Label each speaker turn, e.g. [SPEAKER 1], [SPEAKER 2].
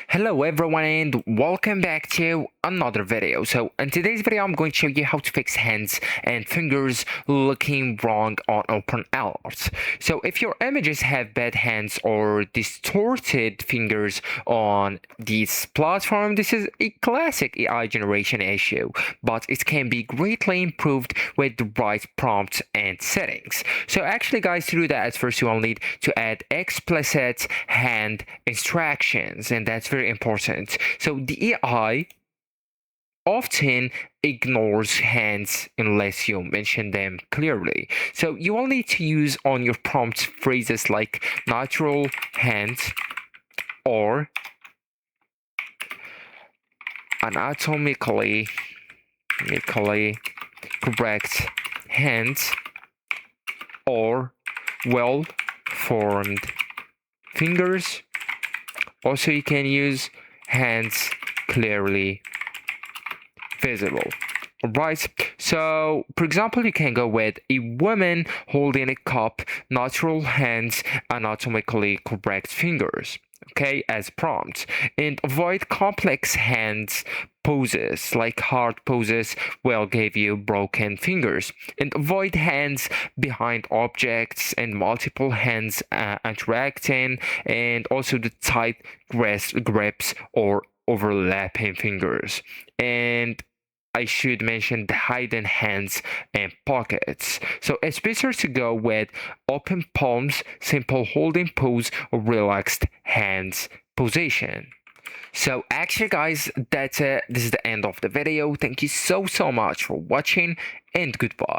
[SPEAKER 1] Hello everyone and welcome back to another video. So in today's video I'm going to show you how to fix hands and fingers looking wrong on OpenArt. So if your images have bad hands or distorted fingers on this platform, this is a classic AI generation issue, but it can be greatly improved with the right prompts and settings. So actually guys, to do that, at first you will need to add explicit hand instructions, and that's very important. So the AI often ignores hands unless you mention them clearly. So you will need to use on your prompt phrases like natural hands or anatomically correct hands or well-formed fingers. Also, you can use hands clearly visible. Alright, so for example, you can go with a woman holding a cup, natural hands, anatomically correct fingers, okay, as prompt, and avoid complex hands poses like heart poses will give you broken fingers, and avoid hands behind objects and multiple hands interacting, and also the tight grips or overlapping fingers. And I should mention the hidden hands and pockets. So it's better to go with open palms, simple holding pose, or relaxed hands position. So actually guys, that's it. This is the end of the video. Thank you so much for watching, and goodbye.